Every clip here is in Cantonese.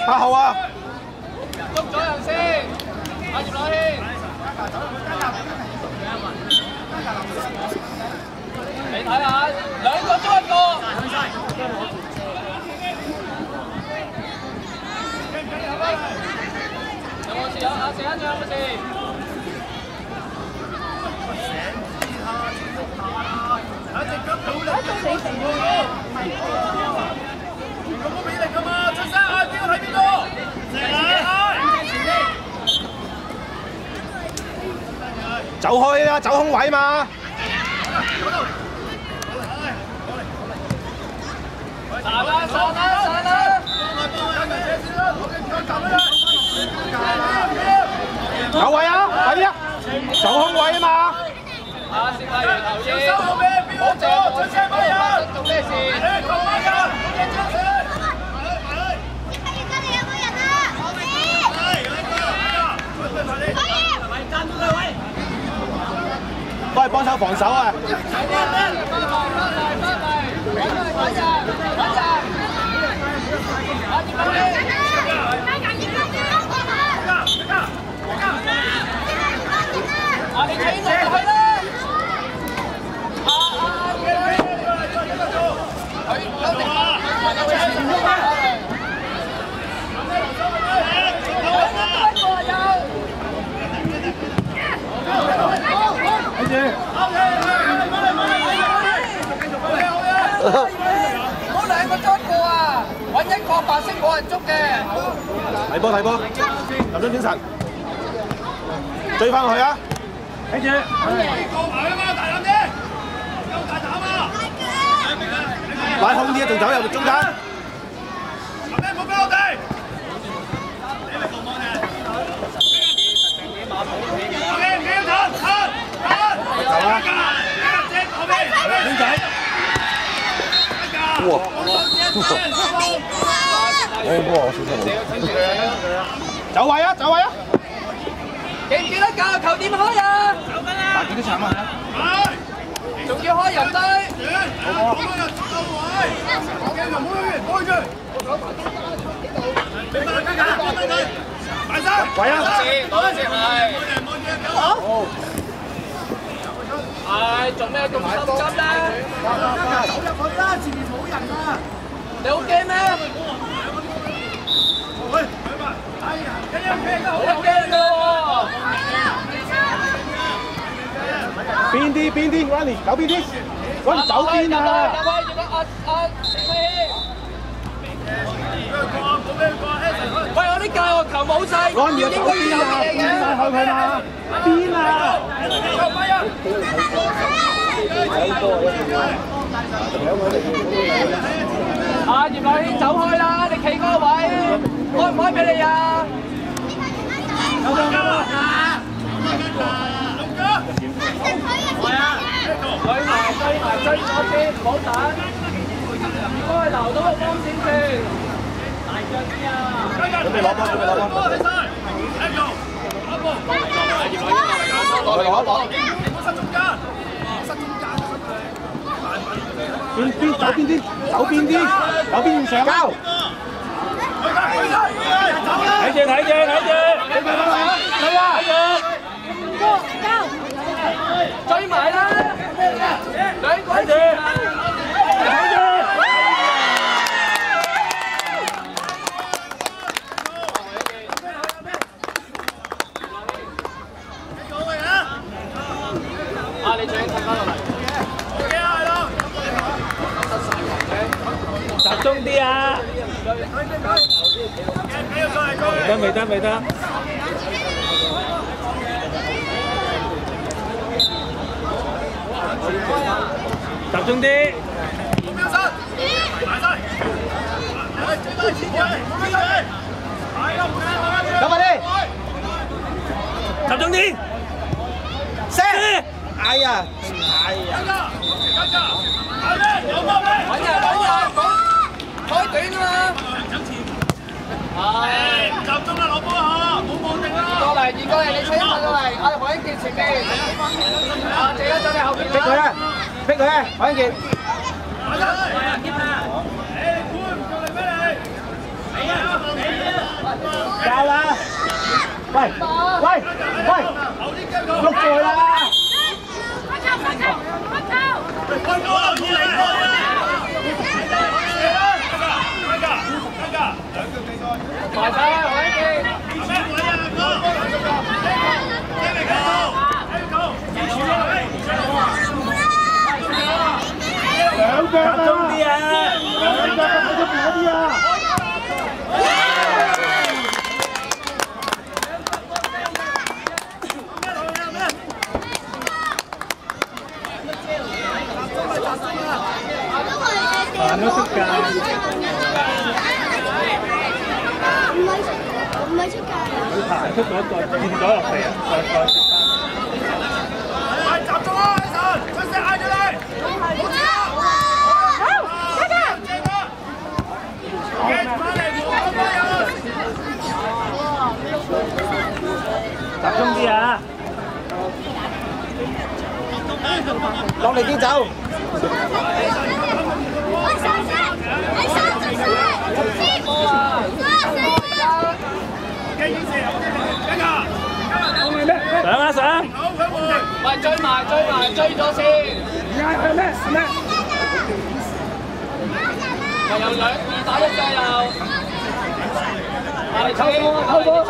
8號啊！捉咗人先，阿葉樂軒。你睇下，兩個捉一個。有冇事啊？阿成一仲有冇事？有隻腳倒嚟，咁都俾力㗎嘛！出聲啊！邊個睇邊個？走開啦，走空位嘛！散啦，散啦，散啦！有位啊，快啲啊！走空位啊嘛！啊，先發完頭先，好正，好正，發生做咩事？都係幫手防守啊！你企落去啦！嗰兩個捉過啊！揾一個白色冇人捉嘅。睇波睇波，集中精神，追翻去啊！睇住。過埋啊嘛，大膽啲，有大膽啊！擺空啲，仲走入中間。有咩目標我哋？你咪過網嘅。OK， 唔要彈，走啦！邊仔？哇！我小心走位啊！走位啊！記唔記得教球點開啊？走緊啦！大幾啲搶啊！仲要開人堆。好多人捉到位，鏡頭開住。你慢啲㗎，埋身。位啊！多謝係。好。唉，做咩咁心急咧？走入去啦，前面冇人啊！你好驚咩？喂，哎呀，好驚㗎喎！邊啲 ，Ronnie 走邊啲，Ronnie 走邊啊！喂，我啲教學球冇晒，應該要有嘢嘅。邊佢嘛？邊啊？啊，葉樂軒走開啦！你企嗰個位，開唔開俾你啊？有冇啊？追我先，唔好等。唔該，留到個光線先。大腳啲啊！準備攞波！攞！走邊啲？上交！睇住！追埋啦！兩個睇住！啊！你最緊睇翻落嚟。集中啲啊！未得。集中啲。走快啲！集中啲。射！哎呀！揾人，開短啊嘛！係，集中啦，攞波嚇，冇望定啦！過嚟，移過嚟，你車過嚟，我哋何英傑前面。啊，謝一走你後邊啦！逼佢啊！何英傑。快啲！係啊，兼啦！誒，唔叫你咩你？教啦！喂喂喂，喐佢啦！埋晒，我呢邊。兩腳啊！集中啲啊！兩腳喺出邊嗰啲啊！彈咗出界。唔係出界啊！佢彈出咗再轉咗落嚟啊！再集中啊！起身，出聲嗌住你！好接啊！好，大家。記住翻嚟，集中啲啊！落嚟啲走。上啊上！喂，追埋追咗先。嗌佢咩？喂，又2打1計又。偷波先。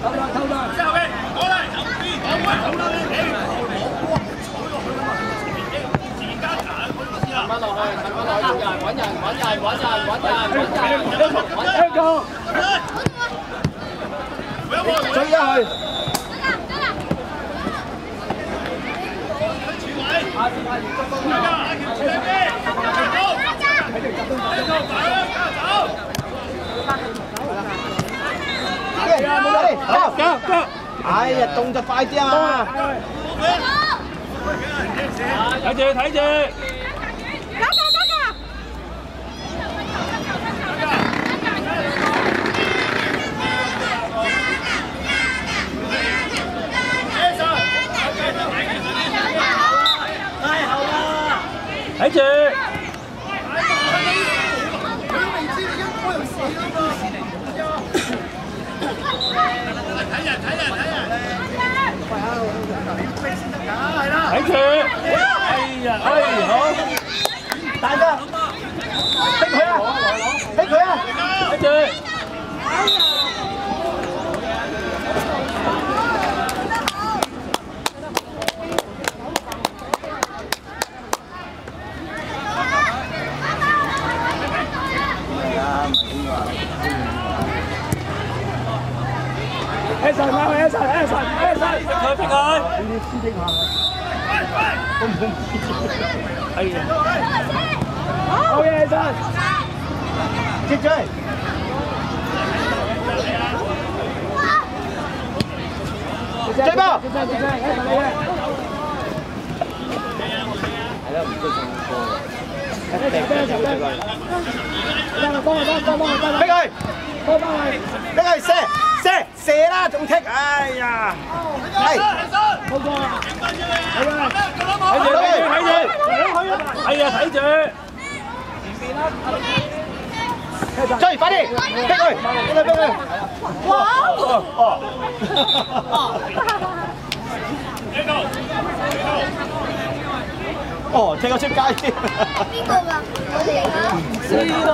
偷波。之後邊過嚟，慢落去，揾人。追咗去。Go！哎呀，動作快啲啊！睇住。睇住。睇住。哎呀，好。大哥，逼佢啊！睇住。一齊！逼佢！呢啲司機行公唔公？係啊！好嘢，一齊！接追！追波！係咯，唔追上波。逼佢！逼佢射啦，仲踢！哎呀！係。睇住！追，快啲！逼佢！哇！哦，踢我出街添。邊個㗎？我哋啊！唔知咯。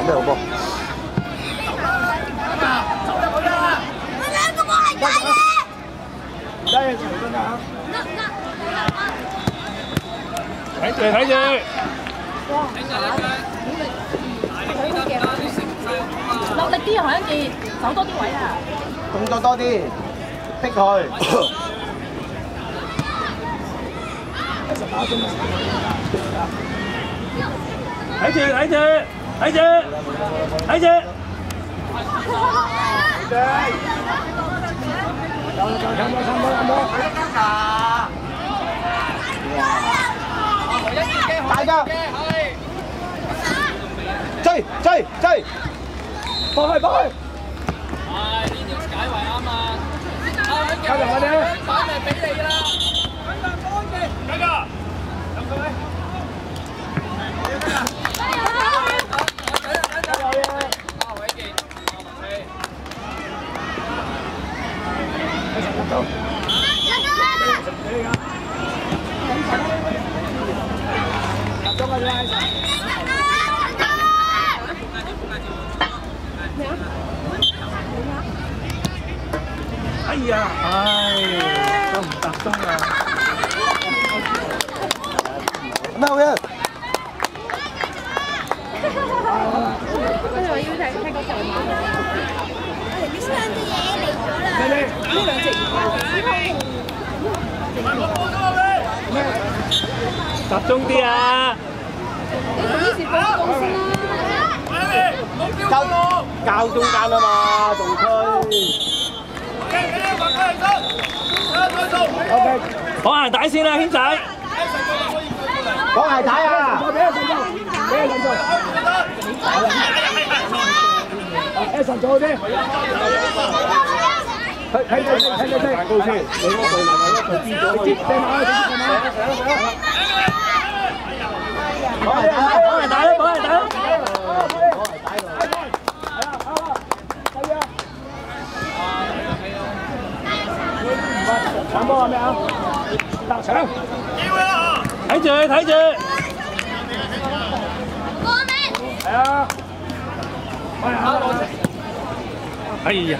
咩好波？走入去啦！我兩個冇係仔嘅。睇住！落力啲啊，海一傑，走多啲位啊！動作多啲，逼佢。睇住！大家追！放去！係呢條解圍啱啊！加入我哋！板係俾你啦！哎呀，都唔集中啊！咩好嘅？跟住我要睇嗰隻馬。呢兩隻嘢嚟咗啦。呢兩隻。集中啲啊！你同於是報告先啦。交中間啊嘛，仲推。OK， 綁鞋帶先啦，軒仔。綁鞋帶啊！俾阿陳做。阿陳做啲。睇大高先，你嗰隊另外一隊邊咗？接掟馬，綁鞋帶啦，綁鞋帶啦。搶波係咩啊？搭搶！睇住睇住！係啊！哎呀！